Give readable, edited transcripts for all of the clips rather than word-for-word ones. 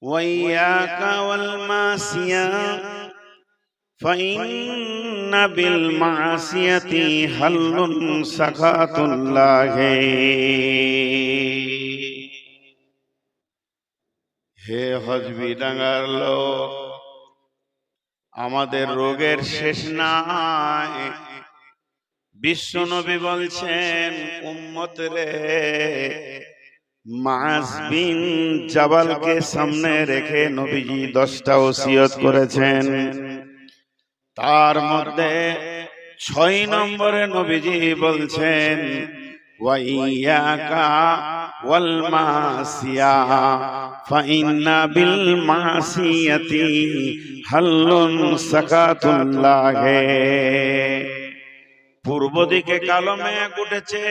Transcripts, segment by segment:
وإياك والمعصية فإن بالمعصية حل سخط الله। হে হজবিডাঙ্গার লোক, আমাদের রোগের শেষ নাই। বিশ্বনবী বলছেন, উম্মত রে, মুআজ বিন জাবালকে সামনে রেখে নবীজি 10টা ওসিয়ত করেছেন। তার মধ্যে 6 নম্বরে নবীজি বলছেন, ওয়াইয়াকা ওয়াল মাসিয়া ফাইন্না বিল মাসিয়াতি হাল্লুন সাকাতুল্লাহ। পূর্ব দিকে কালো মেঘ উঠেছে,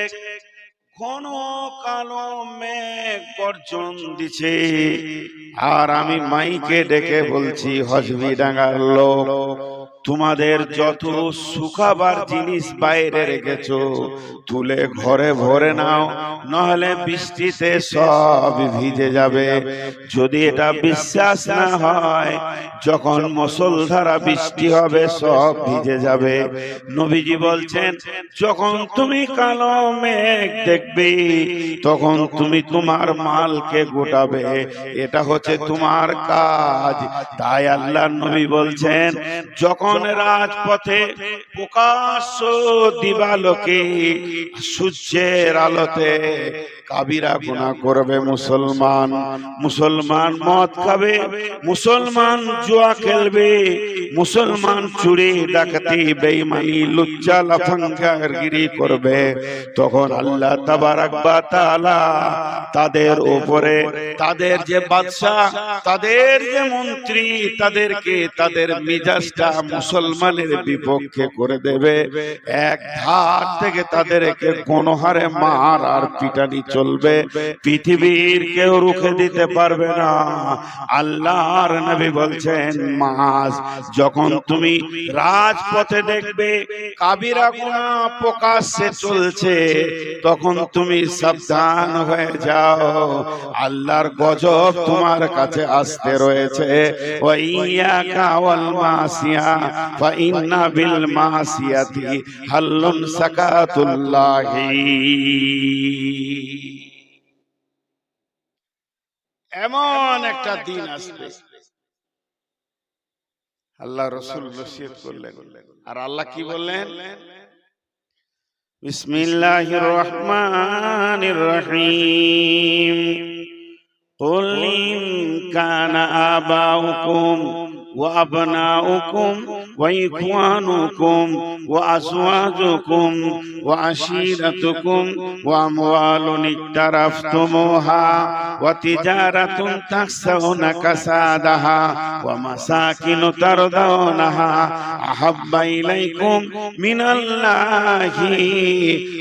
ঘন কালো মেঘ গর্জন দিছে, আর আমি মাইকে ডেকে বলছি, হজবিডাঙ্গার লোক, তোমাদের যত শুকাবার জিনিস বাইরে রেখেছো তুলে ঘরে ভরে নাও, নহলে বৃষ্টিতে সব ভিজে যাবে। যদি এটা বিশ্বাস না হয়, যখন মুষলধারা বৃষ্টি হবে সব ভিজে যাবে। নবীজি বলছেন, যখন তুমি কালো মেঘ দেখবে তখন তুমি তোমার মালকে গোটাবে, এটা হচ্ছে তোমার কাজ। তাই আল্লাহর নবী বলছেন, যখন রাজপথে প্রকাশ্য দিবালোকে সূর্যের আলোতে কাবিরা গুনাহ করবে মুসলমান, মুসলমান মদ খাবে, মুসলমান জুয়া খেলবে, মুসলমান চুরি ডাকাতি বেঈমানি লুচ্চা লাফাঙ্গারগিরি করবে, তখন আল্লাহ তাবারাক ওয়া তাআলা তাদের উপরে, তাদের যে বাদশা, তাদের যে মন্ত্রী, তাদেরকে তাদের মিজাজটা মুসলমানের বিপক্ষে করে দেবে। এক ধার থেকে তাদেরকে গণহারে মার আর পিটানি চলবে, পৃথিবীর কেউ রুখে দিতে পারবে না। আল্লাহর নবী বলছেন, মাস যখন তুমি রাজপথে দেখবে কাবিরা গুনাহ প্রকাশ্যে চলছে, তখন তুমি সাবধান হয়ে যাও, আল্লাহর গজব তোমার কাছে আসতে রয়েছে। ওয়াইয়াকা ওয়াল মাসিয়া ফাইন্না বিল মাসিয়াতি হাল্লুন সাকাতুল্লাহি। এমন একটা দিন আসবে, আল্লাহ রাসূল ওসিয়ত করলেন, আর আল্লাহ কি বললেন? বিসমিল্লাহির রহমানির রহিম। কুল ইন কানা আবাউকুম ওয়া আবনাউকুম ওয়া ইখওয়ানুকুম ওয়া আজওয়াজুকুম ওয়া আশীরাতুকুম ওয়া আমওয়ালুন ইকতারাফতুমুহা ওয়া তিজারাতুন তাখশাউনা কাসাদাহা ওয়া মাসাকিনু তারদাউনাহা আহাব্বা ইলাইকুম মিনাল্লাহি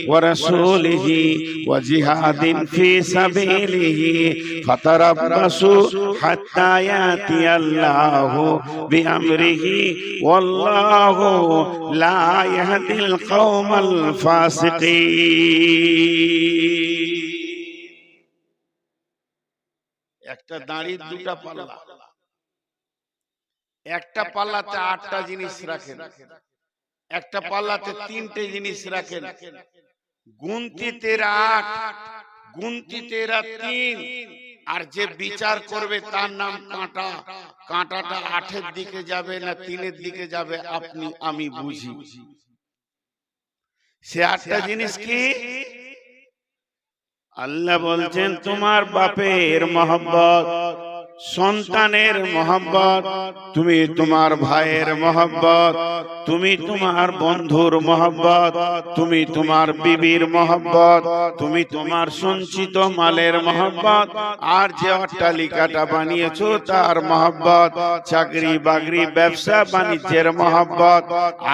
ওয়া রাসূলিহি ওয়া জিহাদিন ফি সাবিলিহি ফাতারাব্বাসু হাত্তা ইয়াতিয়াল্লাহু বিআমরিহি ওয়াল্লাহু লা ইয়াহদিল কওমাল ফাসিকিন। একটা দাঁড়ির দুটা পাল্লা, একটা পাল্লাতে 8টা জিনিস রাখেন, একটা পাল্লাতে 3টে জিনিস রাখেন। গুনতি 8, গুনতি 3, আর যে বিচার করবে তার নাম কাঁটা। কাঁটাটা 8-এর দিকে যাবে না 3-এর দিকে যাবে, আপনি আমি বুঝি। সে 8টা জিনিস কি? আল্লাহ বলছেন, তোমার বাপের মহব্বত, সন্তানের মহব্বত, তুমি তোমার ভাইয়ের মহব্বত, তুমি তোমার বন্ধুর মহব্বত, তুমি তোমার বিবির মহব্বত, তুমি তোমার সঞ্চিত মালের মহব্বত, আর যে অট্টালিকাটা বানিয়েছো তার মহব্বত, চাকরি বাকরি ব্যবসা বাণিজ্যের মহব্বত।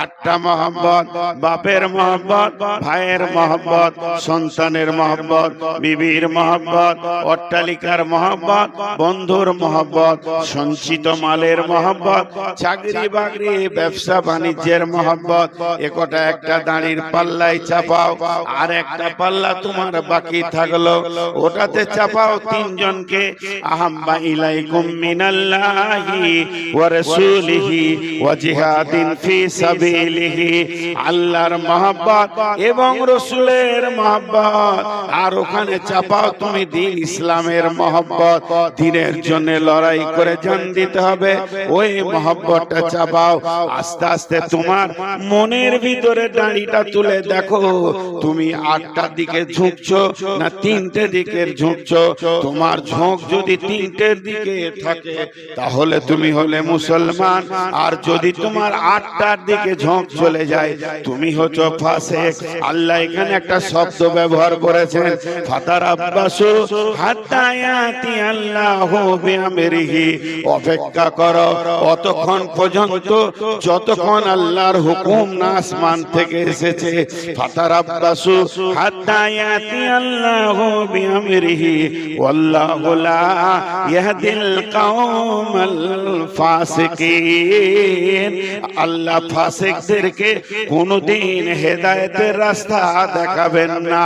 8টা মহব্বত, বাপের মহব্বত, ভাইয়ের মহব্বত, সন্তানের মহব্বত, বিবির মহব্বত, অট্টালিকার মহব্বত, বন্ধুর মহব্বত, সঞ্চিত মালের মহব্বত, চাকরি বাকরি ব্যবসা বাণিজ্যের মহব্বত, একটা একটা দাঁড়ির পাল্লায় চাপাও, আর একটা পাল্লা তোমার বাকি থাকলো, ওটাতে চাপাও তিনজনকে। আহাম্বা ইলাইকুম মিনাল্লাহি ওয়া রাসূলিহি ওয়া জিহাদিন ফি সাবিলিহি, আল্লাহর মহব্বত এবং রাসূলের মহব্বত, আর ওখানে চাপাও তুমি দিন ইসলামের মহব্বত। দিনের জন্য লড়াই করে জান দিতে হবে, ওই মহব্বতটা চাপাও। আস্তে আস্তে তোমার মনের ভিতরে দাড়িটা তুলে দেখো, তুমি 8টার দিকে ঝুঁকছো না 3টে দিকের ঝুঁকছো। তোমার ঝোঁক যদি 3টের দিকে থাকে তাহলে তুমি হলে মুসলমান, আর যদি তোমার 8টার দিকে ঝোঁক চলে যায় তুমি হচ্ছো ফাসিক। আল্লাহ এখানে একটা শব্দ ব্যবহার করেছেন, ফাতারাব্বাসু হাত্তা ইয়াতি আল্লাহু বিআমরিহি, অপেক্ষা করো অতক্ষণ পর্যন্ত যতক্ষণ আল্লাহর হুকুম না আসমান থেকে এসেছে। ফাতারাব্বাসু হাত্তা ইয়াতি আল্লাহু বিআমরিহি ওয়াল্লাহু লা ইয়াহদিল কওমাল ফাসিকিন, আল্লাহ ফাসিকদেরকে কোনদিন হেদায়েতের রাস্তা দেখাবেন না।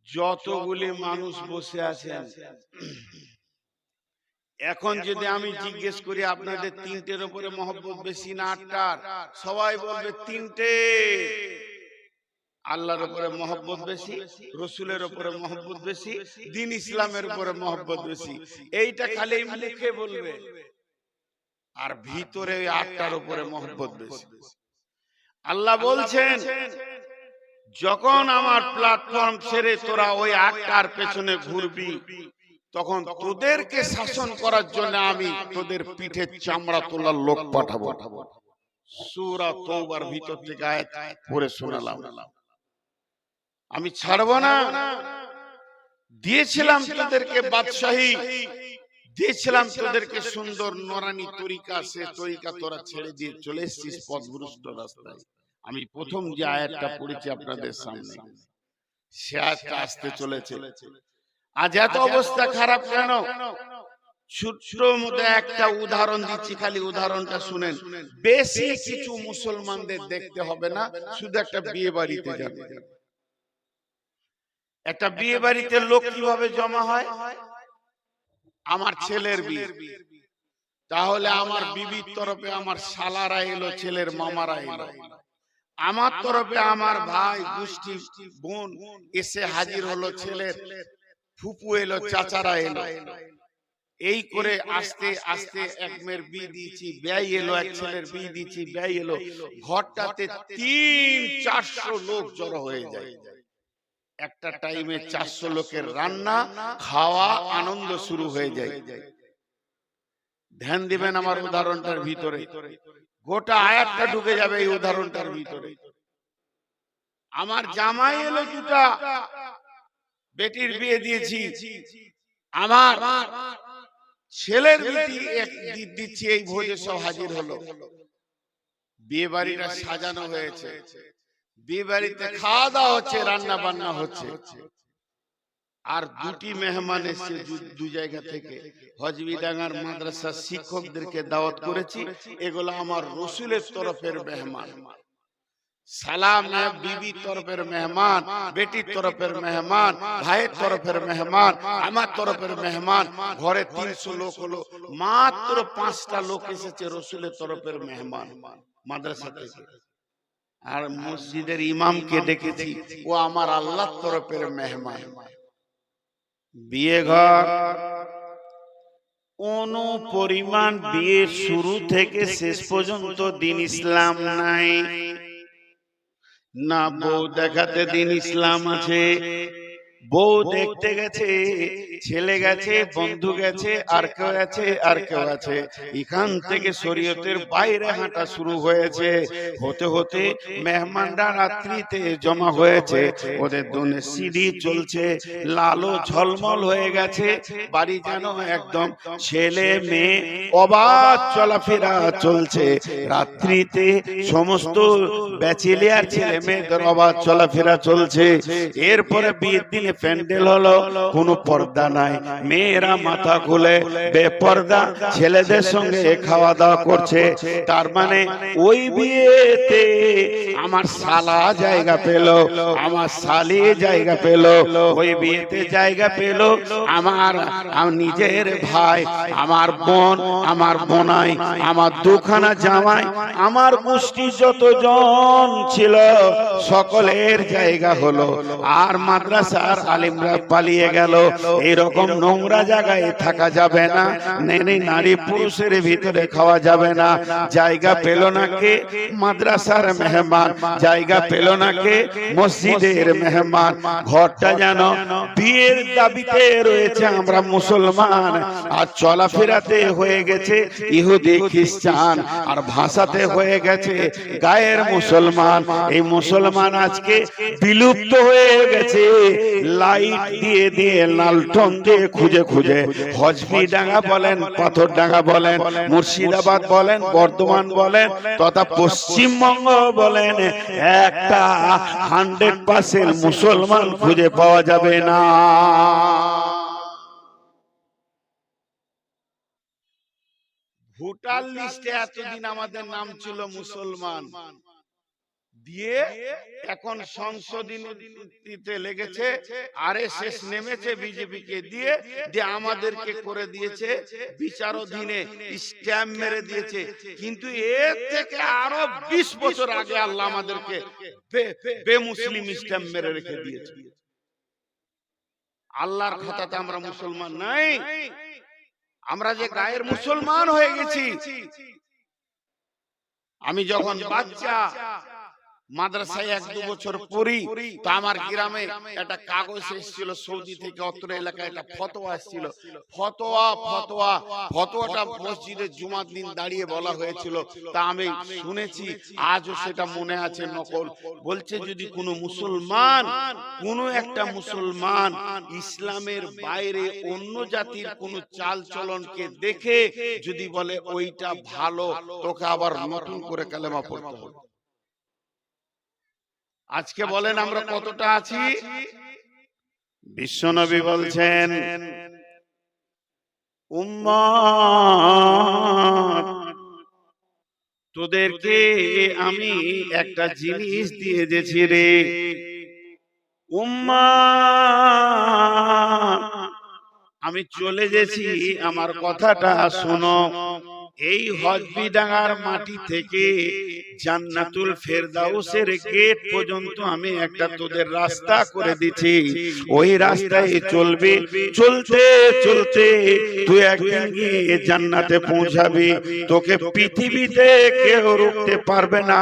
যতগুলি মানুষ বসে আছেন, এখন যদি আমি জিজ্ঞেস করি আপনাদের 3টের উপরে মহব্বত বেশি না 8টার, সবাই বলবে 3টে। আল্লাহর উপরে মহব্বত বেশি, রসুলের উপরে মহব্বত বেশি, দিন ইসলামের উপরে মহব্বত বেশি। এইটা খালি মুখে বলবে, আর ভিতরে 8টার উপরে মহব্বত বেশি। আল্লাহ বলছেন, যখন আমার প্ল্যাটফর্ম ছেড়ে তোরা ওই 8টার পেছনে ঘুরবি, তখন তোদেরকে শাসন করার জন্য আমি তোদের পিঠে চামড়া তোলার লোক পাঠাবো। সূরা তওবার ভিতর থেকে আয়াত পড়ে শোনালাম। আমি ছাড়বো না। দিয়েছিলাম তোদেরকে বাদশাহী, দিয়েছিলাম তোদেরকে সুন্দর নরানি তরিকা, সে তরিকা তোরা ছেড়ে দিয়ে চলে এসেছিস পথভ্রষ্ট রাস্তায়। আমি প্রথম যে আয়াতটা পড়েছি আপনাদের সামনে, সে আয়াতটা আসতে চলেছে। আজ এত অবস্থা খারাপ কেন? ছোট্ট মধ্যে একটা উদাহরণ দিচ্ছি, খালি উদাহরণটা শুনেন। বেশি কিছু মুসলমানদের দেখতে হবে না, শুধু একটা বিয়ে বাড়িতে যাবে। একটা বিয়ে বাড়িতে লোক কিভাবে জমা হয়? আমার ছেলের বিয়ে, তাহলে আমার বিবির তরফে আমার শালারা এলো, ছেলের মামারা এলো, আমার তরফে আমার ভাই গোষ্ঠী বোন এসে হাজির হলো, ছেলের ফুপু এলো, চাচারা এলো। এই করে আস্তে আস্তে এক মেয়ের বিয়ে দিয়েছি, ব্যয় এলো, এক ছেলের বিয়ে দিয়েছি, ব্যয় এলো। ঘরটাতে 300-400 লোক জড়ো হয়ে যায়। একটা টাইমে 400 লোকের রান্না খাওয়া আনন্দ শুরু হয়ে যায়। ধ্যান দিবেন আমার উদাহরণটার ভিতরে, গোটা আয়াতটা ঢুকে যাবে এই উদাহরণটার ভিতরে। আমার জামাই এলো, 2টা বেটির বিয়ে দিয়েছি, আমার ছেলের বিয়ে দিচ্ছি, এই ভোজে সব হাজির হলো। বিয়ে বাড়িটা সাজানো হয়েছে, বিয়ে বাড়িতে খাওয়া দাওয়া হচ্ছে, রান্না বান্না হচ্ছে। আর 2টি মেহমান এসেছে 2 জায়গা থেকে। হজবিডাঙ্গার মাদ্রাসার শিক্ষকদেরকে দাওয়াত করেছি, এগুলো আমার রসুলের তরফের মেহমান। সালাম বিবির তরফের মেহমান, বেটির তরফের মেহমান, ভাইয়ের তরফের মেহমান, আমার তরফের মেহমান। ঘরে 300 লোক হলো, মাত্র 5টা লোক এসেছে রসুলের তরফের মেহমান মাদ্রাসা থেকে। আর মসজিদের ইমামকে ডেকেছি, ও আমার আল্লাহর তরফের মেহমান। বিয়ে ঘর কোনো পরিমাণ বিয়ে শুরু থেকে শেষ পর্যন্ত দিন ইসলাম নাই না। বউ দেখাতে দিন ইসলাম আছে, বউ দেখতে গেছে, ছেলে গেছে, বন্ধু গেছে, আর কেউ আছে, আর কেউ আছে। এখান থেকে শরীয়তের বাইরে হাঁটা শুরু হয়েছে। হতে হতে মেহমানরা রাত্রিতে জমা হয়েছে, ওদের দোনে সিঁড়ি চলছে, লালো ঝলমল হয়ে গেছে। বাড়ি যেন একদম ছেলে মেয়ে অবাধ চলাফেরা চলছে। রাত্রিতে সমস্ত ব্যাচেলিয়ার ছেলে মেয়েদের অবাধ চলাফেরা চলছে। এরপরে বিয়ের দিনে প্যান্ডেল হলো, কোনো পর্দা নাই, মেয়েরা মাথা খুলে বেপর্দা ছেলেদের সঙ্গে খাওয়া দাওয়া করছে। তার মানে ওই বিয়েতে আমার শালা জায়গা পেল, আমার শালি জায়গা পেল, ওই বিয়েতে জায়গা পেল আমার নিজের ভাই, আমার বোন, আমার বোনাই, আমার দুখানা জামাই, আমার গোষ্ঠী যতজন ছিল সকলের জায়গা হলো। আর মাদ্রাসার আলিমরা পালিয়ে গেল। এরকম নোংরা জায়গায় থাকা যাবে না, নারী পুরুষের ভিতরে খাওয়া যাবে না। জায়গা পেল না কে? মাদ্রাসার মেহমান। জায়গা পেল না কে? মসজিদের মেহমান। ঘরটা যেন বিয়ের দাবিতে রয়েছে আমরা মুসলমান, আর চলাফেরাতে হয়ে গেছে ইহুদি খ্রিস্টান, আর ভাষাতে হয়ে গেছে গায়ের মুসলমান। এই মুসলমান আজকে বিলুপ্ত হয়ে গেছে। লাইট দিয়ে দিয়ে, লালটন দিয়ে খুঁজে খুঁজে, হজবিডাঙ্গা বলেন, পাথরডাঙ্গা বলেন, মুর্শিদাবাদ বলেন, বর্ধমান বলেন, তথা পশ্চিমবঙ্গ বলেন, একটা 100% মুসলমান খুঁজে পাওয়া যাবে না। ভোটার লিস্টে এতদিন আমাদের নাম ছিল মুসলমান, দিয়ে এখন সংশোধনীতে লেগেছে, আরএসএস নেমেছে বিজেপি কে দিয়ে দিয়ে আমাদেরকে করে দিয়েছে বিচারাধীনে, স্ট্যাম্প মেরে দিয়েছে। কিন্তু এর থেকে আরো 20 বছর আগে আল্লাহ আমাদেরকে বেমুসলিম স্ট্যাম্প মেরে রেখে দিয়েছে। আল্লাহর খাতাতে আমরা মুসলমান নাই। আমরা যে গায়ের মুসলমান হয়ে গেছি। আমি যখন বাচ্চা মাদ্রাসায় 1-2 বছর পড়ি, তো আমার গ্রামে একটা কাগজ এসেছিল সৌদি থেকে, অত্র এলাকায় একটা ফতোয়া এসেছিল। ফতোয়াটা মসজিদে জুমার দিন দাঁড়িয়ে বলা হয়েছিল। তা আমি শুনেছি, আজও সেটা মনে আছে নকল। বলছে যদি কোনো মুসলমান, কোনো একটা মুসলমান ইসলামের বাইরে অন্য জাতির কোনো চাল চলনকে দেখে যদি বলে ওইটা ভালো, তোকে আবার নতুন করে কালেমা পড়তে হবে। আজকে বলেন আমরা কতটা আছি? বিশ্বনবী বলছেন, উম্মত, তোদেরকে আমি একটা জিনিস দিয়ে দিয়েছি রে উম্মত, আমি চলে গেছি, আমার কথাটা শোনো। এই হজবিডাঙ্গার মাটি থেকে জান্নাতুল ফেরদাউসের গেট পর্যন্ত আমি একটা তোদের রাস্তা করে দিছি। ওই রাস্তায় চলবে, চলতে চলতে তুই একদিন গিয়ে জান্নাতে পৌঁছাবি। তোকে পৃথিবীতে কেউ রুখতে পারবে না,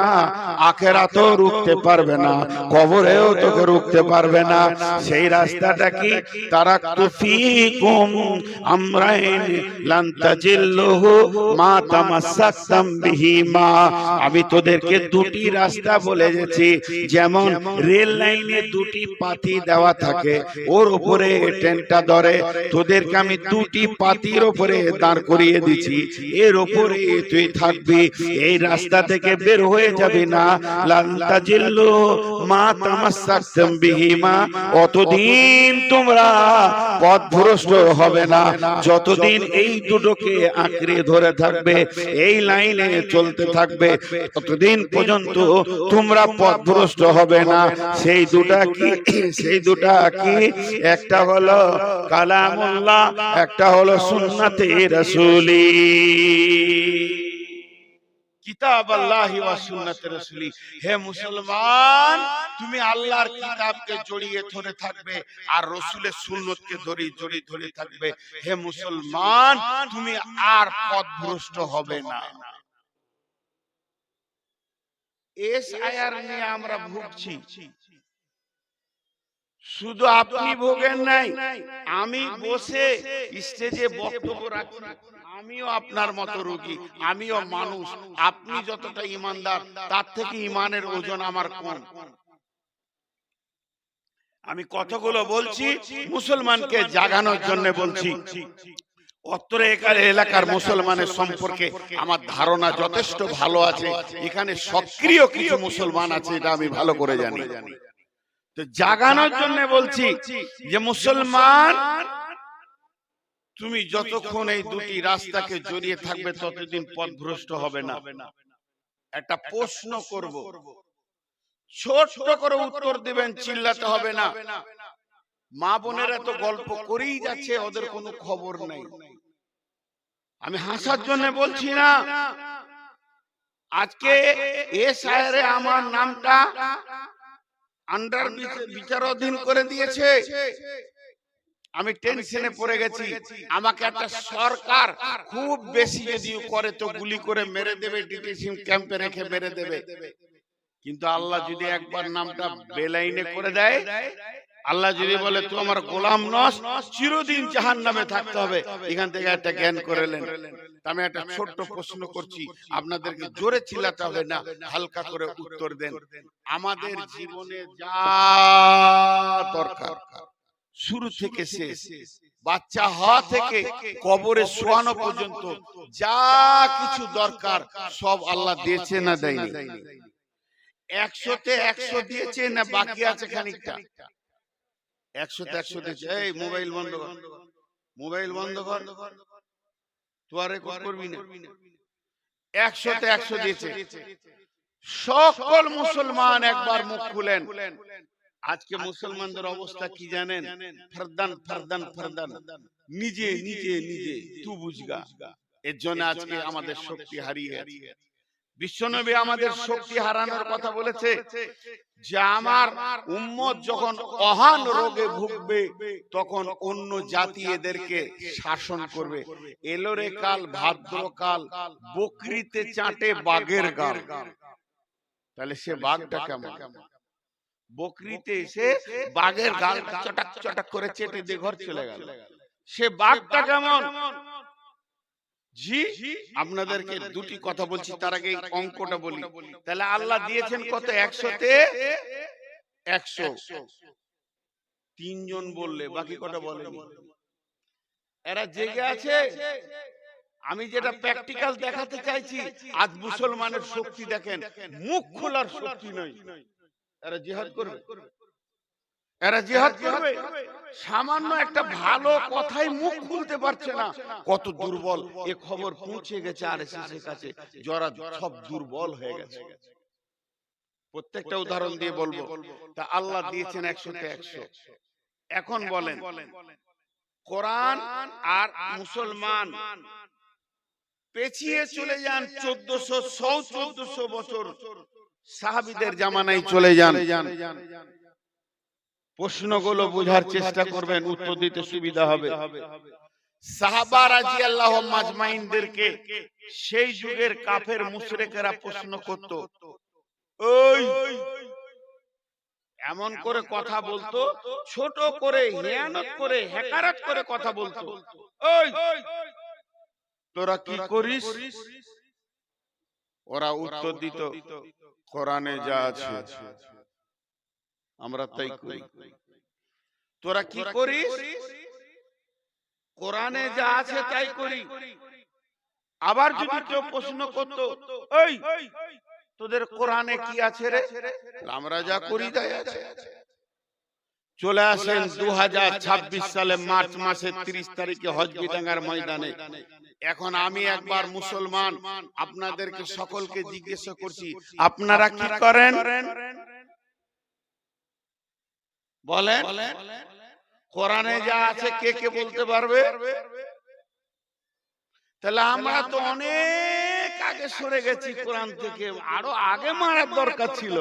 আখিরাতেও রুখতে পারবে না, কবরেও তোকে রুখতে পারবে না। সেই রাস্তাটা কি? তারাকতু ফীকুম আমরাইন লান তাজিল্লুহু মা তামাসসাকতাম বিহিমা। আমি তোদেরকে দুটি রাস্তা বলে গেছি। যেমন রেল লাইনে দুটি পাতি দেওয়া থাকে, ওর উপরে ট্রেনটা ধরে, তোদেরকে আমি দুটি পাতির উপরে দাঁড় করিয়ে দিছি, এর উপরে তুই থাকবি, এই রাস্তা থেকে বের হয়ে যাবি না। লান তাজিল্লু মা তামাসসাকতাম বিহিমা, অতদিন তোমরা পথভ্রষ্ট হবে না, যতদিন এই দুটোকে আঁকড়ে ধরে থাকবে, এই লাইনে চলতে থাকবে, ততদিন পর্যন্ত তোমরা পথভ্রষ্ট হবে না। সেই দুটা কি? সেই দুটা কি? একটা হলো কালামুল্লাহ, একটা হলো সুন্নাতে রাসূলি, কিতাব আল্লাহি ওয়া সুন্নাতে রাসূলি। হে মুসলমান, তুমি আল্লাহর কিতাবকে জড়িয়ে ধরে থাকবে আর রাসূলের সুন্নতকে ধরে থাকবে। হে মুসলমান, তুমি আর পথভ্রষ্ট হবে না। এসআইআর নিয়ে আমরা ভুগছি, শুধু আপনি ভোগেন নাই, আমি বসে স্টেজে বক্তব্য রাখি, আমিও আপনার মতো রোগী, আমিও মানুষ। আপনি যতটা ইমানদার, তার থেকে ইমানের ওজন আমার কম। আমি কথাগুলো বলছি মুসলমানকে জাগানোর জন্য বলছি। অত্র এলাকার মুসলমানের সম্পর্কে আমার ধারণা যথেষ্ট ভালো আছে। এখানে সক্রিয় কিছু মুসলমান আছে, এটা আমি ভালো করে জানি। তো জাগানোর জন্য বলছি যে মুসলমান, তুমি যতক্ষণ এই দুটি রাস্তাকে জড়িয়ে থাকবে ততদিন পথভ্রষ্ট হবে না। একটা প্রশ্ন করব, ছোট্ট করে উত্তর দিবেন, চিল্লাতে হবে না। মা বোনেরা তো গল্প করেই যাচ্ছে, ওদের কোনো খবর নেই। আমি হাসার জন্য বলছি না। আজকে এ শায়রে আমার নামটা আন্ডার বিচারাধীন করে দিয়েছে। আমি টেনশনে পড়ে গেছি। আমাকে একটা সরকার খুব বেশি যদি করে তো গুলি করে মেরে দেবে, ডিটেনশন ক্যাম্পে রেখে মেরে দেবে। কিন্তু আল্লাহ যদি একবার নামটা বেলাইনে করে দেয়, আল্লাহ যদি বলে তুই আমার গোলাম নস, চিরদিন জাহান্নামে থাকতে হবে, এখান থেকে একটা জ্ঞান করেলেন। আমি একটা ছোট্ট প্রশ্ন করছি, আপনাদেরকে জোরে চিল্লাতে হবে না, হালকা করে উত্তর দেন। আমাদের জীবনে যা দরকার শুরু থেকে শেষ, বাচ্চা হওয়া থেকে কবরে শোয়ানো পর্যন্ত যা কিছু দরকার সব আল্লাহ দিয়েছে না দেয়নি? 100-তে 100 দিয়েছে না বাকি আছে খানিকটা? 100-তে 100 দিয়েছে। এই মোবাইল বন্ধ কর, মোবাইল বন্ধ কর, তুই আর রেকর্ড করবি না। 100-তে 100 দিয়েছে। সকল মুসলমান একবার মুখ খুলেন। আজকে মুসলমানদের অবস্থা কি জানেন? ফরদান ফরদান ফরদান, নিজে নিজে নিজে তু বুঝগা। এর জন্য আজকে আমাদের শক্তি হারিয়ে গেছে। বিশ্বনবী আমাদের শক্তি হারানোর কথা বলেছে যে আমার উম্মত যখন অহান রোগে ভুগবে তখন অন্য জাতি এদেরকে শাসন করবে। এলোরে কাল ভাদ্রকাল, বকরিতে চাটে বাঘের গাল। তাহলে সে বাঘটা কেমন? বকরিতে এসে বাঘের গাল চটাক চটাক করে চেটে দিয়ে ঘর চলে গেল। সে বাঘটা কেমন? জি, আপনাদেরকে দুটি কথা বলছি, তার আগে অঙ্কটা বলি। তাহলে আল্লাহ দিয়েছেন কত? 100-তে 100। 3 জন বললে, বাকি কটা বলেনি। এরা জেগে আছে। আমি যেটা প্র্যাকটিক্যাল দেখাতে চাইছি, আজ মুসলমানের শক্তি দেখেন, মুখ খোলার শক্তি নাই। এরা জিহাদ করবে, এরা জিহাদ করবে। সামান্য একটা ভালো কথাই মুখ খুলতে পারছে না। কত দুর্বল! এ খবর পৌঁছে গেছে আরএসএস এর কাছে, যারা সব দুর্বল হয়ে গেছে। প্রত্যেকটা উদাহরণ দিয়ে বলবো। তা আল্লাহ দিয়েছেন 100-তে 100। এখন বলেন, কোরআন আর মুসলমান পেছিয়ে চলে যান 1400 বছর, সাহাবীদের জামানায় চলে যান। প্রশ্নগুলো বোঝার চেষ্টা করবেন, উত্তর দিতে সুবিধা হবে। সাহাবা রাদিয়াল্লাহু মাজমাইনদেরকে সেই যুগের কাফের মুশরিকেরা প্রশ্ন করত, ওই এমন করে কথা বলতো, ছোট করে হিয়ানত করে হেকারত করে কথা বলতো, ওই তোরা কি করিস? ওরা উত্তর দিত, কোরআনে যা আছে আমরা তাই করি। তোরা কি করিস? কোরআনে যা আছে তাই করি। আবার যদি কেউ প্রশ্ন করত, ওই তোদের কোরআনে কি আছে রে? আমরা যা করি তাই আছে। চলে আসেন 2026 সালে মার্চ মাসের 30 তারিখে হজবিডাঙ্গার ময়দানে। এখন আমি একবার মুসলমান আপনাদেরকে সকলকে জিজ্ঞাসা করছি, আপনারা কি করেন? বলেন, কোরআনে যা আছে কে কে বলতে পারবে? তাহলে আমরা তো অনেক আগে সরে গেছি কোরআন থেকে, আরো আগে মারার দরকার ছিল।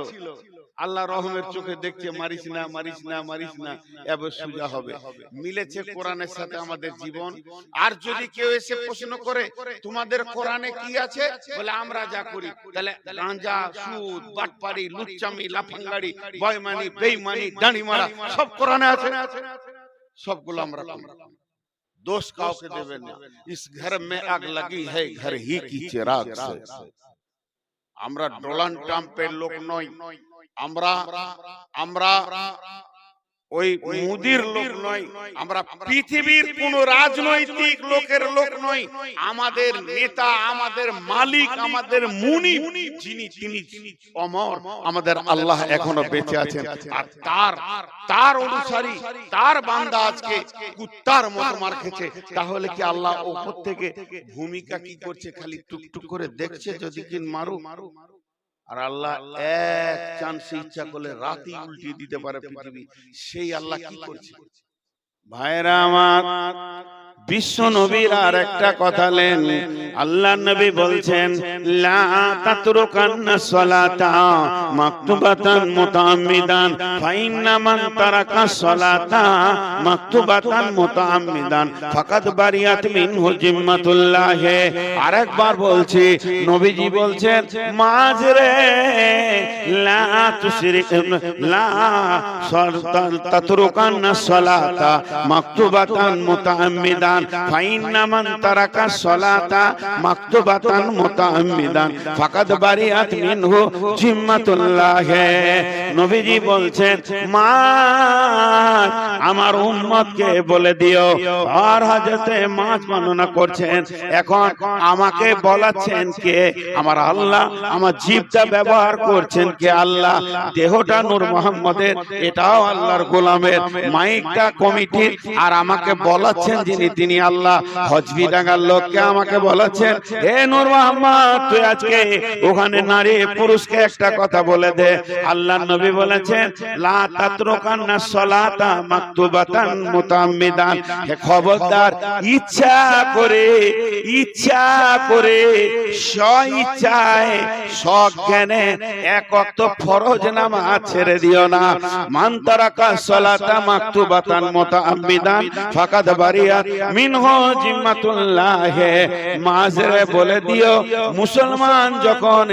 আল্লাহ রহমের চোখে দেখছে, মারিস না মারিস না মারিস না, এবার সোজা হবে। মিলেছে কোরআনের সাথে আমাদের জীবন। আর যদি কেউ এসে প্রশ্ন করে তোমাদের কোরআনে কি আছে, বলে আমরা যা করি, তাহলে গাঁজা, সুদ, বাটপারি, লুচ্চামি, লাফাঙ্গাড়ি, বয়মানি, বেঈমানি, ডাঁড়ি মারা সব কোরআনে আছে, সবগুলো আমরা করি। दोष কাউকে দেবেন না। इस घर में आग लगी है घर ही की चिराग से। আমরা ডোনাল্ড ট্রাম্পের লোক নই, আমরা ওই মোদির লোক নই, আমরা পৃথিবীর কোন রাজনৈতিক লোকের লোক নই। আমাদের নেতা, আমাদের মালিক, আমাদের মুনিব যিনি, তিনি অমর, আমাদের আল্লাহ এখনো বেঁচে আছেন। আর তার অনুসারী, তার বান্দা আজকে কুত্তার মতো মার খেছে। তাহলে কি আল্লাহ উপর থেকে ভূমিকা কি করছে? খালি টুকটুক করে দেখছে যদি কিন মারু। আর আল্লাহ এক চান্স ইচ্ছা করলে রাতই উল্টিয়ে দিতে পারে পৃথিবী। সেই আল্লাহ কি করছে? ভাইরা আমার, বিশ্ব নবীর আর একটা কথা লেন। আল্লাহ নবী বলছেন, লা তাতরুকান্না সালাতা মাকতুবাতান মুতাআম্মিদান ফাইন্না মান তারাকা সালাতা মাকতুবাতান মুতাআম্মিদান ফাকাদ বারিয়াত মিনহু জিম্মাতুল্লাহ। আরেকবার বলছি, নবীজি বলছেন, মাঝরে লা তুশরিক লা তাতরুকান্না সালাতা মাকতুবাতান মুতাআম্মিদান ফাইন্না মান তারাকা সালাতা মাকতুবাতান মুতাআম্মিদান ফাকাদ বারিয়াত মিনহু জিম্মাতুল্লাহ। নবীজি বলছেন, মা আমার উম্মতকে বলে দিও। আর হযরতে মাছ বর্ণনা করছেন, এখন আমাকে বলাচ্ছেন কে? আমার আল্লাহ। আমার জিহ্বা ব্যবহার করছেন কে? আল্লাহ। দেহটা নূর মুহাম্মদের, এটাও আল্লাহর গোলামের। মাইকটা কমিটির, আর আমাকে বলাচ্ছেন যিনি, তিনি আল্লাহ। হজবিডাঙ্গার লোককে আমাকে বলেছেন, হে নূর মুহাম্মদ, তুই আজকে ওখানে নারী পুরুষকে একটা কথা বলে দে। আল্লাহর নবী বলেছেন, লা তাতরুকান্না সালাতা মাকতুবাতান মুতাআম্মিদান। হে খবরদার, ইচ্ছা করে স্বইচ্ছায় সজ্ঞানে এক ওয়াক্ত ফরজ নামাজ ছেড়ে দিও না। মান তারাকা সালাতা মাকতুবাতান মুতাআম্মিদান ফাকাদ বারিয়াত মিনহু জিম্মাতুল্লাহ। মাঝরে বলে দিও, মুসলমান যখন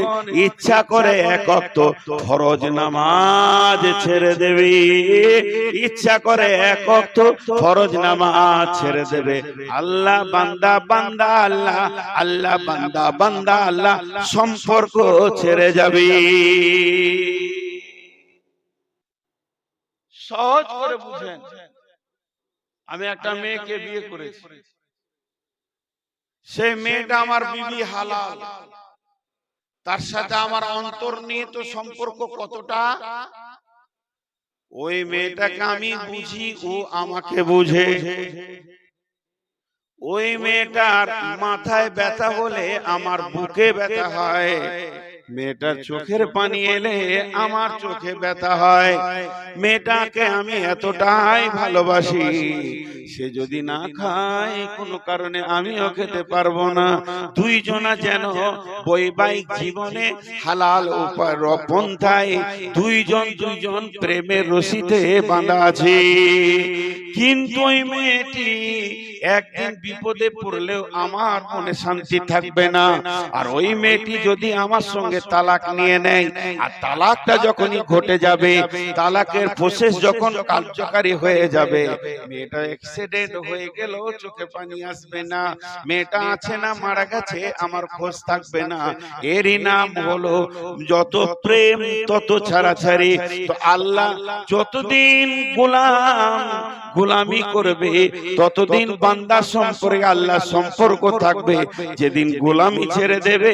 ইচ্ছা করে এক ওয়াক্ত ফরজ নামাজ ছেড়ে দেবে, ইচ্ছা করে এক ওয়াক্ত ফরজ নামাজ ছেড়ে দেবে, আল্লাহ বান্দা বান্দা আল্লাহ, আল্লাহ বান্দা বান্দা আল্লাহ সম্পর্ক ছেড়ে যাবে। সহজ করে বুঝেন। আমি একটা মেয়েকে বিয়ে করেছি, সেই মেয়েটা আমার বিবি হালাল, তার সাথে আমার অন্তর্নিহিত সম্পর্ক কতটা, ওই মেয়েটাকে আমি বুঝি, ও আমাকে বুঝে। ওই মেয়েটার মাথায় ব্যথা হলে আমার বুকে ব্যথা হয়, মেয়েটার চোখের পানি এলে আমার চোখে ব্যথা হয়। মেয়েটাকে আমি এতটাই ভালোবাসি, সে যদি না খায় কোনো কারণে আমিও খেতে পারবো না। দুইজনা যেন বৈবাহিক জীবনে হালাল পন্থায় দুইজন প্রেমের রশিতে বাঁধা আছে। কিন্তু ওই মেয়েটি একদিন বিপদে পড়লেও আমার মনে শান্তি থাকবে না। আর ওই মেয়েটি যদি আমার সঙ্গে তালাক নিয়ে নেয়, আর তালাকটা যখনই ঘটে যাবে, তালাকের প্রসেস যখন কার্যকারী হয়ে যাবে, মেয়েটা অ্যাক্সিডেন্ট হয়ে গেল, চোখে পানি আসবে না, মেয়েটা আছে না মারা গেছে, আমার খোঁজ থাকবে না। এরই নাম হলো যত প্রেম তত ছাড়াছাড়ি। তো আল্লাহ যতদিন গোলামি করবে, ততদিন বান্দা সম্পর্কে আল্লাহ সম্পর্ক থাকবে। যেদিন গোলামি ছেড়ে দেবে,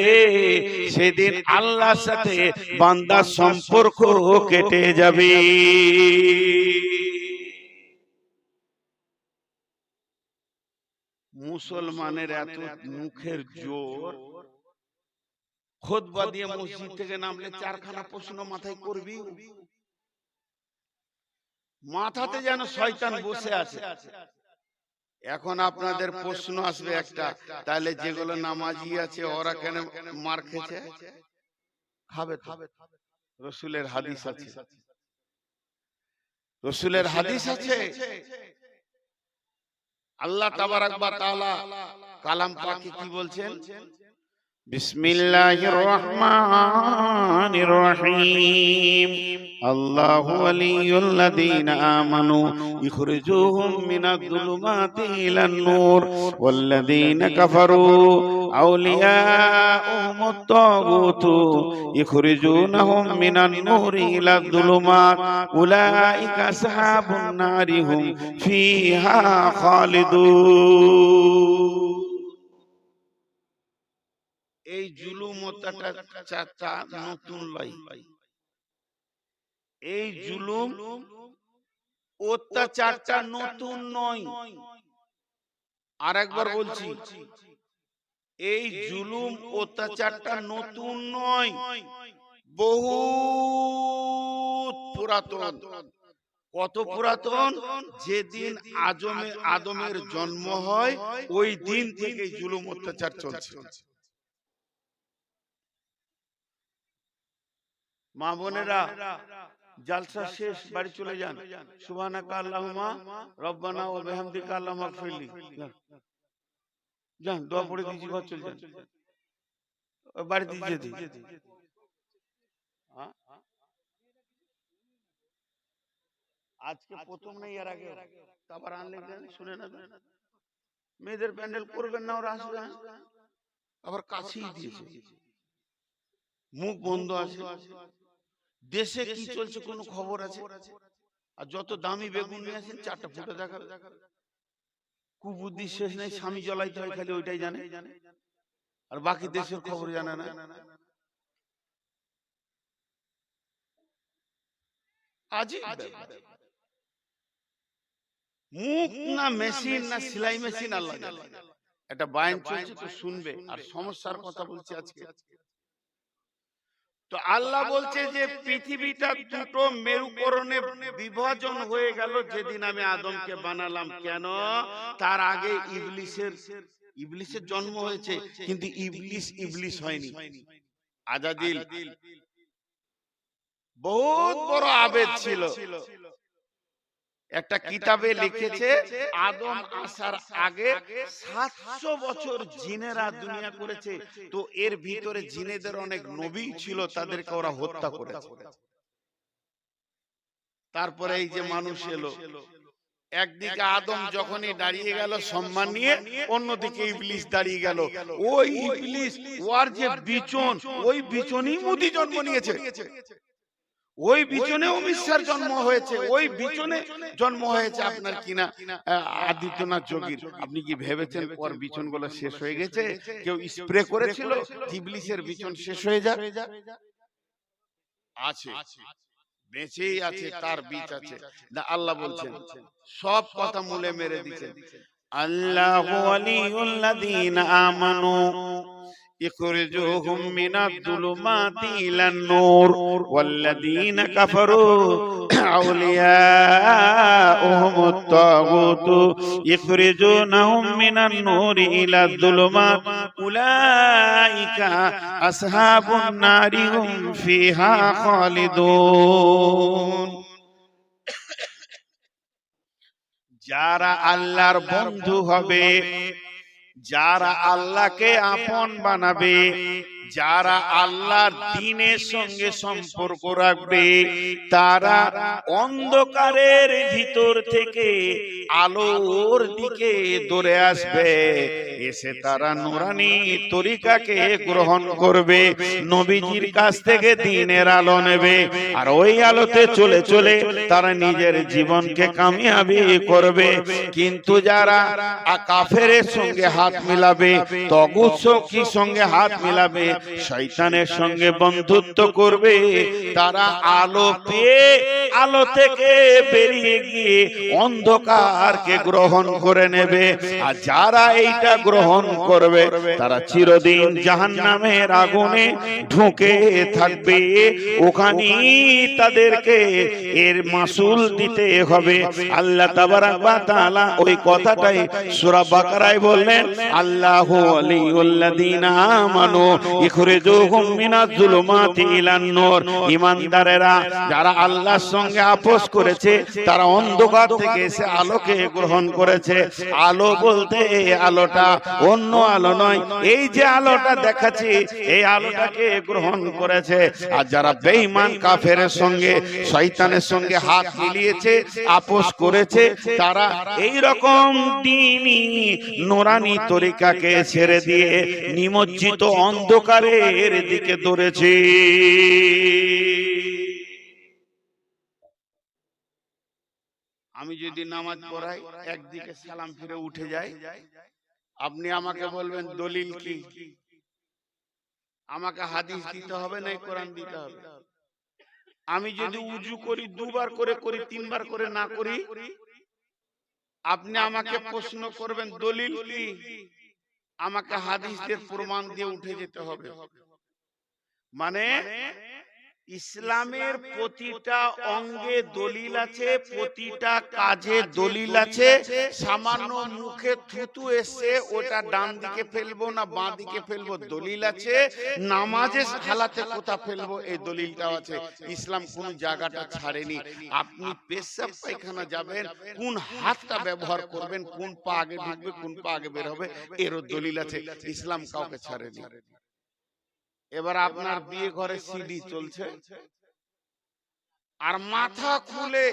সেদিন আল্লাহর সাথে বান্দার সম্পর্ক কেটে যাবে। মুসলমানের এত মুখের জোর, খুতবা দিয়ে মসজিদ থেকে নামলে চারখানা প্রশ্ন মাথায় করবি, মাথাতে যেন শয়তান বসে আছে। এখন আপনাদের প্রশ্ন আসবে একটা, তাহলে যেগুলো নামাজি আছে ওরা কেন মার খেছে? খাবে তো। রসুলের হাদিস আছে, রসুলের হাদিস আছে। আল্লাহ তাবারাক ওয়া তাআলা কালাম পাকে কি বলছেন? বিসমিল্লাহির রহমানির রহিম। আল্লাহু ওয়ালিয়ুল্লাযীনা আমানু ইখরিজুহুম মিনাজ যুলুমাতি ইলান নূর ওয়াল্লাযীনা কাফারু আউলিয়াউহুমুত তাগুতু ইখরিজুনাহুম মিনান নূরি ইলাজ যুলুমাত উলাইকা আসহাবুন নারি হুম ফিহা খালিদুন। এই জুলুম অত্যাচারটা নতুন লয়, এই জুলুম অত্যাচারটা নতুন নয়। আরেকবার বলছি, এই জুলুম অত্যাচারটা নতুন নয়, বহুত পুরাতন। কত পুরাতন? যেদিন আদমের জন্ম হয় ওই দিন থেকে জুলুম অত্যাচার চলছে। মা বোনেরা, জালসা শেষ, বাড়ি চলে যান। সুবহানাকা আল্লাহুম্মা রব্বানা ওয়া বিহামদিকা আল্লাহুম্মা গফিরলি। যান, দোয়া পড়ে দিয়েছি, ঘর চলে যান, বাড়িতে যেতে। আজকে প্রথম নেই, এর আগে আবার আনলে শুনে না। মেয়েদের প্যান্ডেল করবেন না, ওরা আসবে আবার কাছেই দিয়েছে, মুখ বন্ধ আছে। দেশে কি চলছে কোনো খবর আছে? আর যত দামি বেগুন নিয়ে আসেন চারটা ফুটে দেখা, কুবুদ্ধি শেষ নেই। স্বামী জ্বলাইতে হয় খালি ওইটাই জানে, আর বাকি দেশের খবর জানে না। আজি মুখ না মেশিন না সেলাই মেশিন, আল্লাহ জানে। একটা বায়ান চলছে তো শুনবে, আর সমস্যার কথা বলছি আজকে। তো আল্লাহ বলছে যে পৃথিবীটা দুটো মেরুকরণে বিভাজন হয়ে গেল যেদিন আমি আদমকে বানালাম। কেন? তার আগে ইবলিসের জন্ম হয়েছে, কিন্তু ইবলিস হয়নি। আজাদিল বহুত বড় আবেদ ছিল। একটা কিতাবে লিখেছে আদম আসার আগে 700 বছর জিনেরা দুনিয়া করেছে। তো এর ভিতরে জিনেদের অনেক নবী ছিল, তাদেরকে ওরা হত্যা করেছে। তারপরে এই যে মানুষ এলো, একদিকে আদম যখনই দাঁড়িয়ে গেল সম্মান নিয়ে, অন্যদিকে ইবলিস দাঁড়িয়ে গেল। ওই ইবলিস, ওর যে বিচন, ওই বিচনই মুদি জন্ম নিয়েছে। ওই বিচনে অমিশ্বার জন্ম হয়েছে, ওই বিচনে জন্ম হয়েছে আপনার কিনা আদিত্যনাথ যোগীর। আপনি কি ভেবেছেন ওর বিচন গুলো শেষ হয়ে গেছে? কেউ স্প্রে করেছিল ইবলিসের বিচন শেষ হয়ে যাক? আছে, বেঁচেই আছে, তার বীজ আছে। আল্লাহ বলছেন সব কথা মূলে মেরে দিচ্ছেন। আল্লাহু ওয়ালিয়ুল্লাযীনা আমানু ইখরিজুহুম মিনাজ যুলুমাতি ইলান নূর ওয়াল্লাযীনা কাফারু আউলিয়াউহুমুত তাগুতু ইখরিজুনাহুম মিনান নূরি ইলাজ যুলুমাত উলাইকা আসহাবুন নারি হুম ফিহা খালিদুন। যারা আল্লাহর বন্ধু হবে, যারা আল্লাহকে আপন বানাবে, যারা আল্লাহর দ্বীনের সঙ্গে সম্পর্ক রাখবে, তারা অন্ধকারের ভিতর থেকে আলোর দিকে দৌড়ে আসবে, এসে তারা নুরানি তরিকাকে গ্রহণ করবে, নবীজির কাছ থেকে দ্বীনের আলো নেবে, আর ওই আলোতে চলে চলে তারা নিজের জীবনকে কামিয়াবি করবে। কিন্তু যারা কাফেরের সঙ্গে হাত মিলাবে, তাগুত শক্তির সঙ্গে হাত মিলাবে, শয়তানের সঙ্গে বন্ধুত্ব করবে, তারা আলো পেয়ে আলো থেকে বেরিয়ে গিয়ে অন্ধকারকে গ্রহণ করে নেবে। আর যারা এইটা গ্রহণ করবে তারা চিরদিন জাহান্নামের আগুনে ঢুকে থাকবে, ওখানেই তাদেরকে এর মাসুল দিতে হবে। আল্লাহ তাবারাক ওয়া তাআলা ওই কথাটাই সূরা বাকারায় বললেন, আল্লাহু ওয়ালিয়ুল্লাযীনা আমানু ইখরিজুহুম মিনাজ যুলুমাতি ইলান নূর। ঈমানদারেরা যারা আল্লাহর সঙ্গে আপোস করেছে তারা অন্ধকার থেকে এসে আলোকে গ্রহণ করেছে। আলো বলতে এই আলোটা অন্য আলো নয়, এই যে আলোটা দেখাচ্ছি এই আলোটাকে গ্রহণ করেছে। আর যারা বেঈমান কাফেরের সঙ্গে শয়তানের সঙ্গে হাত মিলিয়েছে, আপোস করেছে, তারা এই রকম দ্বীনি নূরানি তরিকাকে ছেড়ে দিয়ে নিমজ্জিত অন্ধকারের দিকে দৌড়েছে। আমি যদি নামাজ পড়াই একদিকে সালাম ফিরে উঠে যাই, আপনি আমাকে বলবেন দলিল কি? আমাকে হাদিস দিতে হবে না কোরআন দিতে হবে? আমি যদি উজু করি দুবার করে করি, তিনবার করে না করি, আপনি আমাকে প্রশ্ন করবেন দলিল কি? আমাকে হাদিস দিয়ে প্রমাণ দিয়ে উঠে যেতে হবে। মানে ইসলামের প্রতিটা অঙ্গে দলিল আছে, প্রতিটা কাজে দলিল আছে। সামান্য মুখে থুতু এসে ওটা ডান দিকে ফেলবো না বাঁ দিকে ফেলবো দলিল আছে। নামাজের হালাতে কোথা ফেলবো এই দলিলটাও আছে। ইসলাম কোন জায়গাটা ছাড়েনি। আপনি পেশাব পায়খানা যাবেন, কোন হাতটা ব্যবহার করবেন, কোন পা আগে ঢুকবে কোন পা আগে বের হবে, এরও দলিল আছে। ইসলাম কাউকে ছাড়েনি। এবার আপনার বিয়ে ঘরে সিডি চলছে আর মাথা খুলে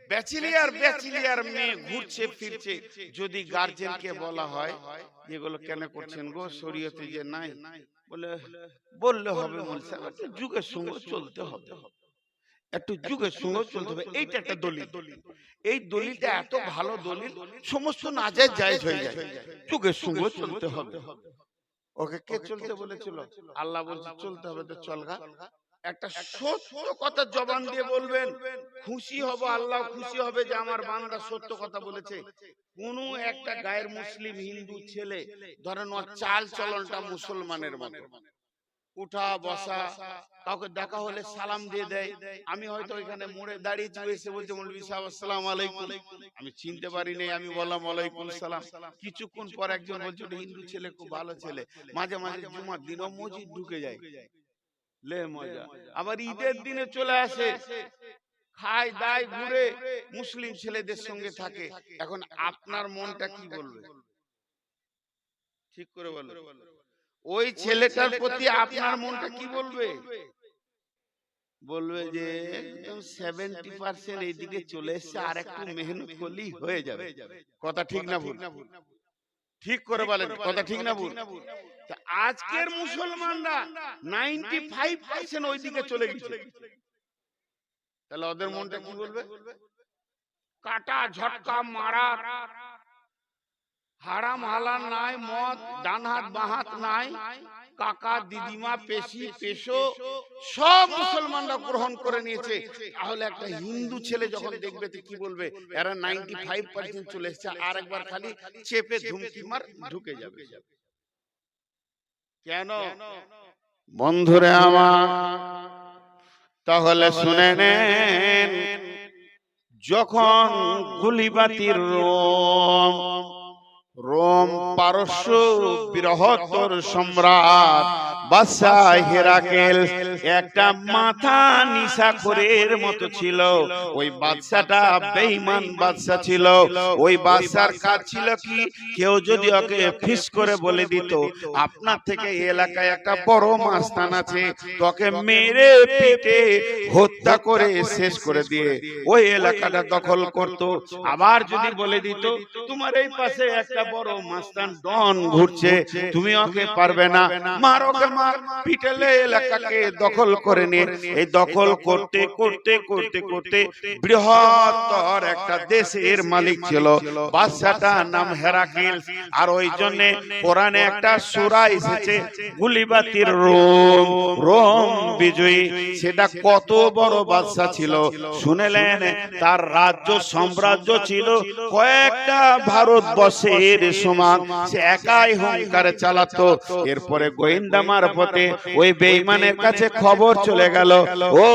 ব্যাচেলিয়ার মেয়ে ঘুরছে ফিরছে, যদি গার্জেনকে বলা হয় এগুলো কেন করছেন গো, শরীয়তে যে নাই, বললে হবে একটু যুগের সঙ্গে চলতে হবে, একটু যুগের সঙ্গে চলতে হবে। এইটা একটা দলিল। এই দলিলটা এত ভালো দলিল, সমস্ত নাজায়েজ জায়েজ হয়ে যায়। যুগের সঙ্গে চলতে হবে। ওকে কে চলতে বলেছিল? আল্লাহ বলছে চলতে হবে তো চলগা। একটা সত্য কথা জবান দিয়ে বলবেন, খুশি হব, আল্লাহ খুশি হবে যে আমার বান্দা সত্য কথা বলেছে। কোন একটা গায়ের মুসলিম হিন্দু ছেলে ধরেন ওর চাল চলনটা মুসলমানের মতো, উঠা বসা, কাউকে দেখা হলে সালাম দিয়ে দেয়। আমি হয়তো ওইখানে মোড়ে দাঁড়িয়ে এসে বলছে মৌলভী সাহেব আসসালামু আলাইকুম, আমি চিনতে পারি নাই, আমি বললাম ওয়ালাইকুম সালাম। কিছুক্ষণ পর একজন বলছে হিন্দু ছেলে, খুব ভালো ছেলে, মাঝে মাঝে জুমার দিনও মসজিদ ঢুকে যায়, লে মজা। আবার ঈদের দিনে চলে আসে, খায় দায় ঘুরে মুসলিম ছেলেদের সঙ্গে থাকে। এখন আপনার মনটা কি বলবে? ঠিক করে বলো, ওই ছেলেটার প্রতি আপনার মনটা কি বলবে? বলবে যে একদম 70% এইদিকে চলে এসছে, আর একটু মেহনত করলেই হয়ে যাবে। কথা ঠিক না ভুল? ঠিক করে বলেন, কথা ঠিক না ভুল? আজকের মুসলমানরা 95% ওইদিকে চলে গেছে, তাহলে ওদের মনটা কি বলবে? কাটা ঝটকা মারা, হারাম হালাল নাই, মদ ডান হাত বাঁ হাত নাই, কাকা দিদিমা পেশি পেশো সব মুসলমানরা গ্রহণ করে নিয়েছে। তাহলে একটা হিন্দু ছেলে যখন দেখবে তো কি বলবে? এরা 95% চলে এসেছে, আর একবার খালি চেপে ধুমকি মার ঢুকে যাবে। কেন বন্ধুরে আমার? তাহলে শুনে নেন, যখন গুলিবাতির রোম পারস্য বৃহত্তর সম্রাট বাদশাহ হেরাকেল একটা মাথা নিশাখোরের মতো ছিল। ওই বাদশাটা বেঈমান বাদশা ছিল। ওই বাদশার কাজ ছিল কি, কেউ যদি ওকে ফিস করে বলে দিত আপনার থেকে এই এলাকায় একটা বড় মাস্তান আছে, তোকে মেরে পিটে হত্যা করে শেষ করে দিয়ে ওই এলাকাটা দখল করত। আবার যদি বলে দিত তোমার এই পাশে একটা বড় মাস্তান ডন ঘুরছে, তুমি ওকে পারবে না, মার ওকে মার, পিটেলে এলাকাকে দখল করে নিয়ে এই দখল করতে করতে করতে করতে বৃহত্তর একটা দেশের মালিক ছিল। বাদশাটার নাম হেরাকেল। আর ওই জন্য কোরআনে একটা সূরা এসেছে গুলিবাতির রোম, রোম বিজয়ী। সেটা কত বড় বাদশা ছিল শুনেলেন? তার রাজ্য সাম্রাজ্য ছিল কয়েকটা ভারতবর্ষের সমান। সে একাই হুঙ্কারে চালাতো। এরপরে গোয়েন্দা মারফতে ওই বেঈমানের কাছে খবর চলে গেল, ও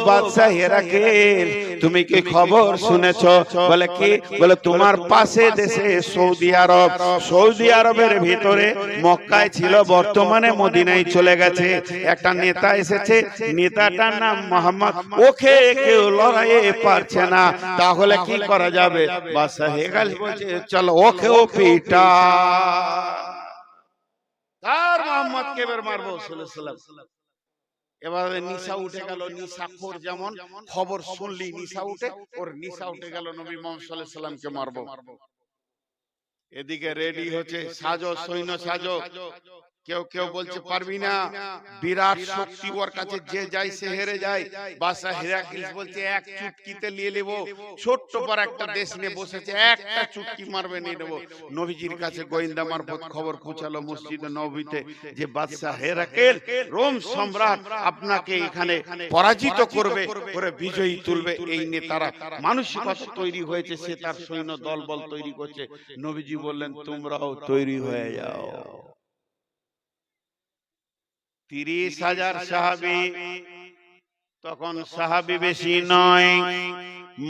বাদশা হেরাকেল, তুমি কি খবর শুনেছো? বলে কি? বলে তোমার পাশে দেশে সৌদি আরব, সৌদি আরবের ভিতরে মক্কায় ছিল, বর্তমানে মদিনায় চলে গেছে। একটা নেতা এসেছে, নেতাটার নাম মোহাম্মদ, ওকে কেউ লড়াইয়ে পারছে না, তাহলে কি করা যাবে? বাদশাহ হেগাল বলছে চলো ওকেও পিটা। তার মোহাম্মদকে এবার মারবো সাল্লাল্লাহু। এবারে নিশা উঠে গেল, নিশাখোর যেমন খবর শুনলি নিশা উঠে, ওর নিশা উঠে গেল, নবী মুহাম্মদ সাল্লাল্লাহু আলাইহি সাল্লামকে মারবো। এদিকে রেডি হচ্ছে, সাজো সৈন্য সাজো। কেউ কেউ বলছে পারবি না, বিরাট শক্তি ওর কাছে, যে যায় সে হেরে যায়। বাদশা হেরাক্লিস বলছে এক চুটকিতে নিয়ে নেব, ছোট্ট পর একটা দেশ নিয়ে বসেছে, একটা চুটকি মারবে নিয়ে নেব। নবীজির কাছে গোয়েন্দা মারফত খবর পৌঁছালো মসজিদে নববীতে যে বাদশা হেরাক্লিস রোম সম্রাট আপনাকে এখানে পরাজিত করবে, করে বিজয়ী তুলবে। এই নেতারা মানসিকতা তৈরি হয়েছে, সে তার সৈন্য দলবল তৈরি করছে। নবীজি বললেন তোমরাও তৈরি হয়ে যাও। 30,000 সাহাবী, তখন সাহাবী বেশি নয়,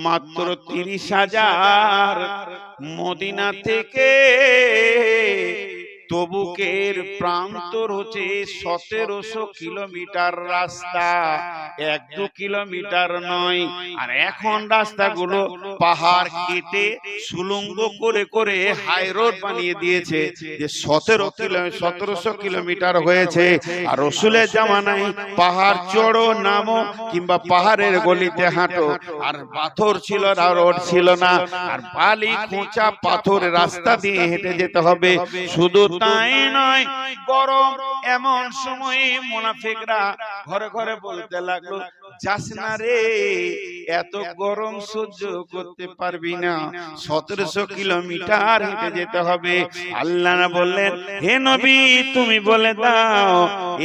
মাত্র 30,000। মদিনা থেকে তবুকের প্রান্তর হচ্ছে 1700 কিলোমিটার রাস্তা, 1-2 কিলোমিটার নয়। আর এখন রাস্তাগুলো পাহাড় কেটে সুলঙ্গ করে করে হাই রোড বানিয়ে দিয়েছে, যে 1700 কিলোমিটার হয়েছে। আর রসুলের জামানায় পাহাড় চড়ো নামো কিংবা পাহাড়ের গলিতে হাঁটো, আর পাথর ছিল না, রোড ছিল না, আর বালি খোঁচা পাথর রাস্তা দিয়ে হেঁটে যেতে হবে। শুধু তাই নয়, গরম এমন সময়ে মুনাফিকরা ঘরে ঘরে বলতে লাগলো যাস না রে, এত গরম সহ্য করতে পারবি না, 1700 কিলোমিটার হেঁটে যেতে হবে। আল্লাহ বললেন হে নবী তুমি বলে দাও,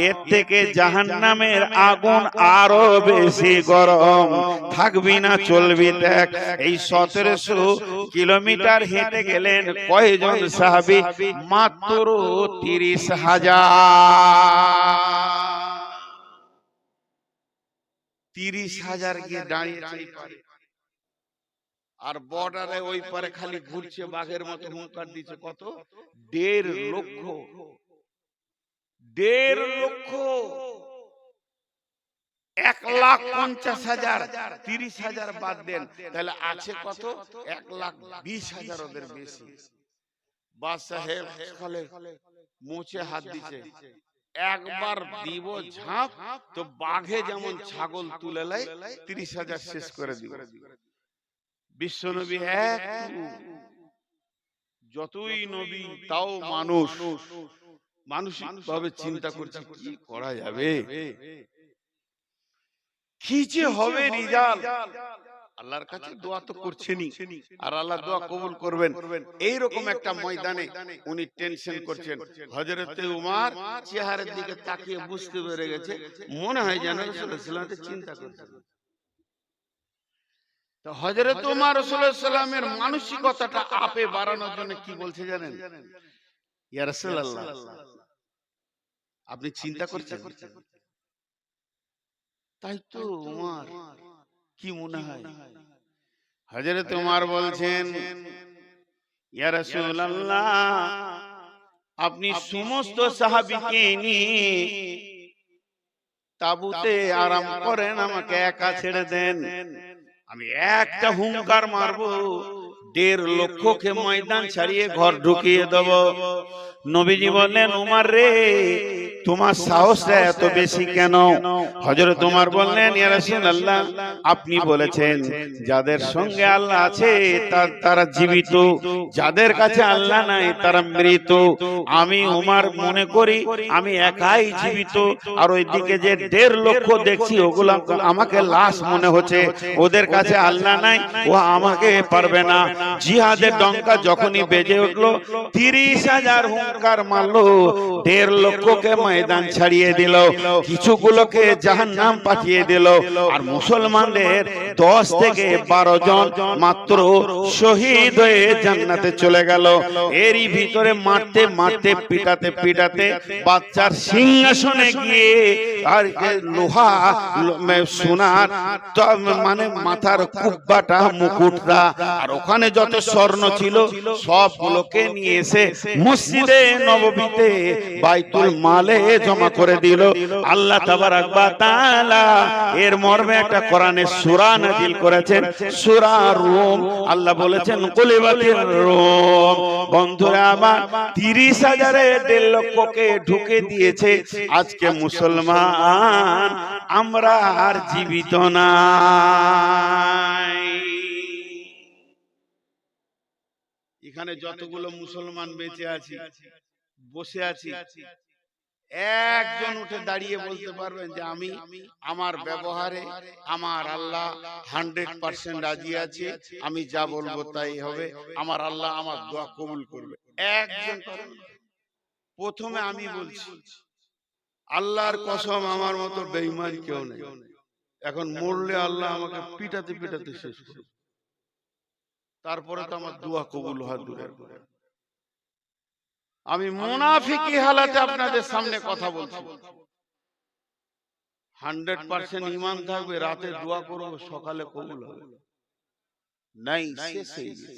এর থেকে জাহান্নামের আগুন আরো বেশি গরম, থাকবি না চলবি। দেখ এই 1700 কিলোমিটার হেঁটে গেলেন কয়জন সাহাবী? মাত্র 30,000। 30,000 গিয়ে দাঁড়িয়েছে। আর বর্ডারে ওই পারে খালি ঘুরছে বাঘের মতো, হুঙ্কার দিচ্ছে। কত? 1.5 লক্ষ। 1.5 লক্ষ, 1,50,000। 30,000 বাদ দেন, তাহলে আছে কত? 1,20,000, ওদের বেশি। বাদশাহ মুছে হাত দিচ্ছে, একবার দিব ঝাঁপ তো বাঘে যেমন ছাগল তুলে লাই 30,000 শেষ করে দিব। বিশ্বনবী একটু, যতই নবী তাও মানুষ, মানসিক ভাবে চিন্তা করছে কি করা যাবে, কি যে হবে রিজাল্ট। আল্লাহর কাছে দোয়া তো করছেনই, আর আল্লাহ দোয়া কবুল করবেন। এইরকম একটা ময়দানে উনি টেনশন করছেন। হযরতে উমর চেহারার দিকে তাকিয়ে বুঝতে পেরে গেছে, মনে হয় যেন রাসূলুল্লাহ সাল্লাল্লাহু আলাইহি ওয়াসাল্লাম চিন্তা করছেন। তো হযরতে উমর রাসূলুল্লাহ সাল্লাল্লাহু আলাইহি ওয়াসাল্লামের মানসিকতাটা আপে বাড়ানোর জন্য কি বলছে জানেন? ইয়া রাসূলুল্লাহ, আপনি চিন্তা করছেন? তাই তো উমর, কি মনে হয়? হযরত উমর বলছেন ইয়া রাসূলুল্লাহ, আপনি সমস্ত সাহাবীকে নিয়ে তাবুতে আরাম করেন, আমাকে একা ছেড়ে দেন। আমি একটা হুঙ্কার মারবো, 1.5 লক্ষকে ময়দান ছাড়িয়ে ঘর ঢুকিয়ে দেব। নবীজি বললেন উমর রে, তোমার সাহসটা এত বেশি কেন? হযরত উমর বললেন ইয়া রাসূলুল্লাহ, আপনি বলেছেন যাদের সঙ্গে আল্লাহ আছে তারা জীবিত, যাদের কাছে আল্লাহ নাই তারা মৃত। আমি উমর মনে করি আমি একাই জীবিত, আর ওইদিকে যে 1.5 লক্ষ দেখছি ওগুলো আমাকে লাশ মনে হচ্ছে। ওদের কাছে আল্লাহ নাই, ও আমাকে পারবে না। জিহাদের ডঙ্কা যখনই বেজে উঠলো 30,000 হুঙ্কার মারলো, 1.5 লক্ষকে ময়দান ছাড়িয়ে দিল, কিছুগুলোকে জাহান্নাম পাঠিয়ে দিল, আর মুসলমানদের 10 থেকে 12 জন মাত্র শহীদ হয়ে জান্নাতে চলে গেল। এরই ভিতরে মারতে মারতে পিটাতে পিটাতে বাচ্চার সিংহাসনে গিয়ে আর লোহা সোনার মানে মাথার কুব্বাটা মুকুটটা আর ওখানে যত স্বর্ণ ছিল সবগুলোকে নিয়ে এসে মসজিদে নববীতে বাইতুল মালে জমা করে দিল। আল্লাহ তাবারাক ওয়া তাআলা এর মর্মে একটা কোরআনের সূরা নাযিল করেছেন, সূরা রুম। আল্লাহ বলেছেন কুলিবাতির রুম। বন্ধুরা আমার 30,000 1.5 লক্ষকে ঢুকে দিয়েছে। আজকে মুসলমান আমরা আর জীবিত নাই। এখানে যতগুলো মুসলমান বেঁচে আছি, বসে আছি, একজন উঠে দাঁড়িয়ে বলতে পারবেন যে আমি আমার ব্যবহারে আমার আল্লাহ 100% রাজি আছে, আমি যা বলবো তাই হবে, আমার আল্লাহ আমার দোয়া কবুল করবে? একজন পারেন? প্রথমে আমি বলছি, আল্লাহর কসম আমার মতো বেঈমান কেউ নেই। এখন মরলে আল্লাহ আমাকে পিটাতে পিটাতে শেষ করবে, তারপরে তো আমার দোয়া কবুল হওয়া দূরের কথা। আমি মুনাফিকি হালাতে আপনাদের সামনে কথা বলছি। 100% ঈমান থাকবে, রাতে দোয়া করব, সকালে কবুল হবে নাই, শেষ হয়ে গেছে।